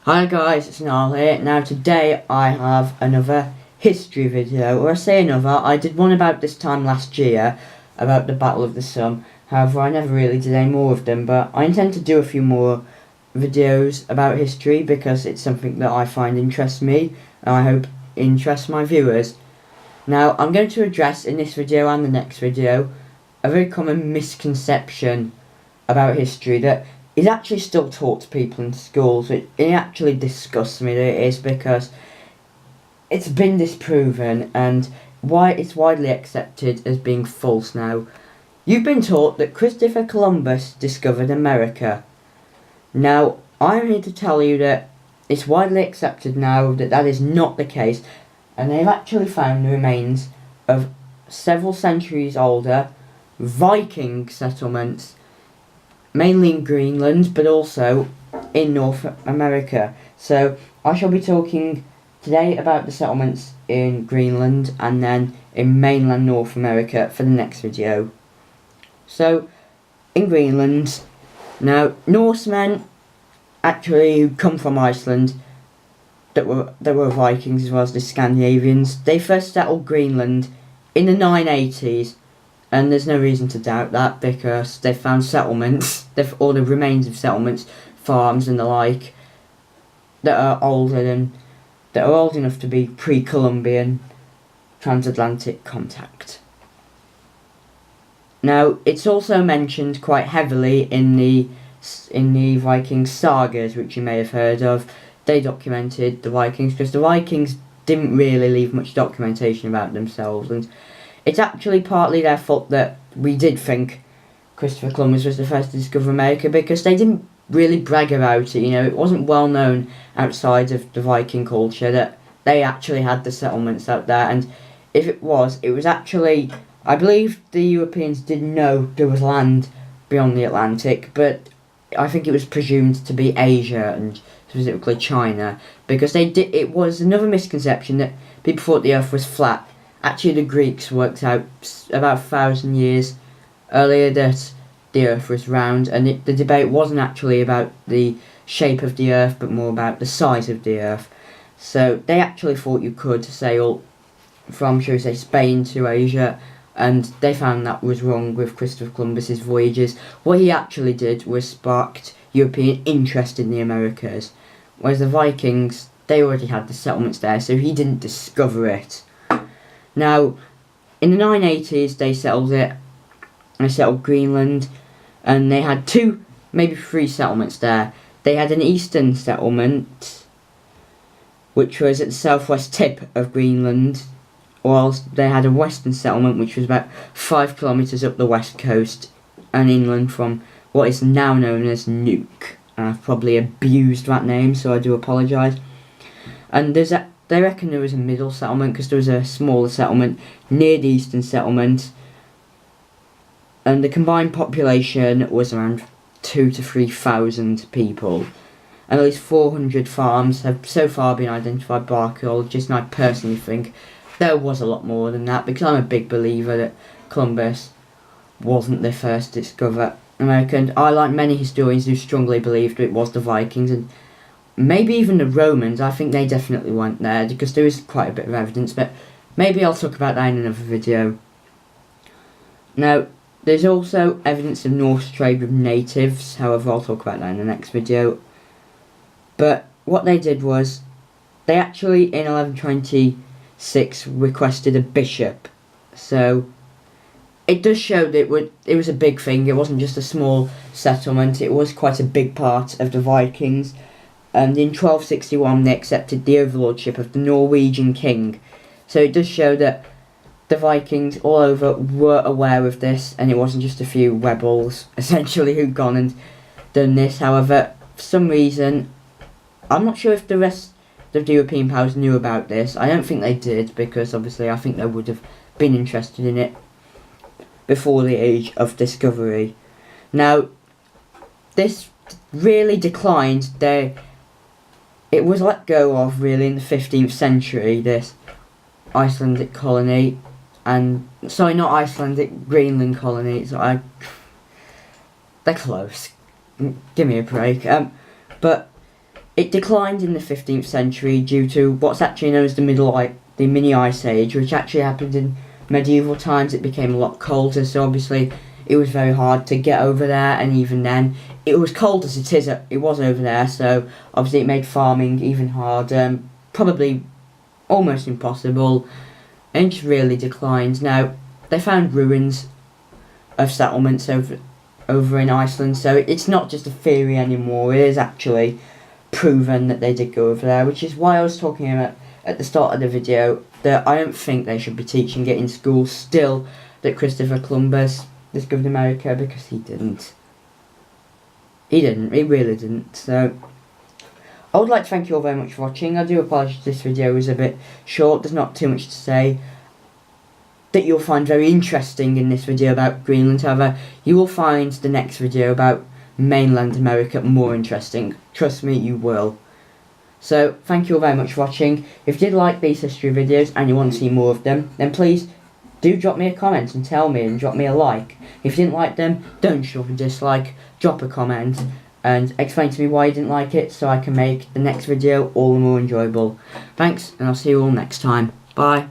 Hi guys, it's Niall here. Now today I have another history video, or I say another. I did one about this time last year, about the Battle of the Somme. However, I never really did any more of them, but I intend to do a few more videos about history because it's something that I find interests me, and I hope interests my viewers. Now, I'm going to address in this video and the next video a very common misconception about history that is actually still taught to people in schools. It actually disgusts me that it is, because it's been disproven and why it's widely accepted as being false now. You've been taught that Christopher Columbus discovered America. Now, I'm here to tell you that it's widely accepted now that that is not the case, and they've actually found the remains of several centuries older Viking settlements, mainly in Greenland, but also in North America. So I shall be talking today about the settlements in Greenland and then in mainland North America for the next video. So, in Greenland, now Norsemen actually who come from Iceland, that were Vikings as well as the Scandinavians, they first settled Greenland in the 980s. And there's no reason to doubt that, because they've found settlements, or the remains of settlements, farms and the like, that are old enough to be pre-Columbian transatlantic contact. Now, it's also mentioned quite heavily in the Viking sagas, which you may have heard of. They documented the Vikings, because the Vikings didn't really leave much documentation about themselves, and it's actually partly their fault that we did think Christopher Columbus was the first to discover America, because they didn't really brag about it. You know, it wasn't well known outside of the Viking culture that they actually had the settlements out there, and if it was actually, I believe the Europeans did know there was land beyond the Atlantic, but I think it was presumed to be Asia and specifically China, because it was another misconception that people thought the Earth was flat. Actually, the Greeks worked out about 1,000 years earlier that the Earth was round, and the debate wasn't actually about the shape of the Earth, but more about the size of the Earth. So they actually thought you could sail from, shall we say, Spain to Asia, and they found that was wrong with Christopher Columbus's voyages. What he actually did was sparked European interest in the Americas, whereas the Vikings, they already had the settlements there, so he didn't discover it. Now, in the 980s, they settled it, and they settled Greenland, and they had 2, maybe 3 settlements there. They had an eastern settlement, which was at the southwest tip of Greenland, whilst they had a western settlement, which was about 5 kilometres up the west coast and inland from what is now known as Nuuk. I've probably abused that name, so I do apologise. And they reckon there was a middle settlement, because there was a smaller settlement near the eastern settlement, and the combined population was around 2,000 to 3,000 people, and at least 400 farms have so far been identified by archaeologists, and I personally think there was a lot more than that, because I'm a big believer that Columbus wasn't the first to discover America, and I, like many historians, do strongly believe that it was the Vikings, and maybe even the Romans. I think they definitely went there, because there is quite a bit of evidence, but maybe I'll talk about that in another video. Now, there's also evidence of Norse trade with natives, however I'll talk about that in the next video. But what they did was, they actually in 1126 requested a bishop, so it does show that it was a big thing. It wasn't just a small settlement, it was quite a big part of the Vikings. And in 1261 they accepted the overlordship of the Norwegian king. So it does show that the Vikings all over were aware of this, and it wasn't just a few rebels essentially who'd gone and done this. However, for some reason, I'm not sure if the rest of the European powers knew about this. I don't think they did, because obviously I think they would have been interested in it before the age of discovery. Now, this really declined. It was let go of really in the 15th century, this Icelandic colony, and sorry, not Icelandic, Greenland colony. So they're close. Give me a break. But It declined in the 15th century due to what's actually known as the the mini ice age, which actually happened in medieval times. It became a lot colder, so obviously it was very hard to get over there, and even then it was cold as it was over there, so obviously it made farming even harder, probably almost impossible, and it just really declined. Now, they found ruins of settlements over in Iceland, so it's not just a theory anymore, it is actually proven that they did go over there, which is why I was talking about at the start of the video that I don't think they should be teaching it in school still, that Christopher Columbus discovered America, because he didn't. He really didn't. So I would like to thank you all very much for watching. I do apologise this video was a bit short, there's not too much to say that you'll find very interesting in this video about Greenland. However, you will find the next video about mainland America more interesting. Trust me, you will. So, thank you all very much for watching. If you did like these history videos and you want to see more of them, then please do drop me a comment and tell me, and drop me a like. If you didn't like them, don't shove a dislike, drop a comment and explain to me why you didn't like it so I can make the next video all the more enjoyable. Thanks, and I'll see you all next time. Bye.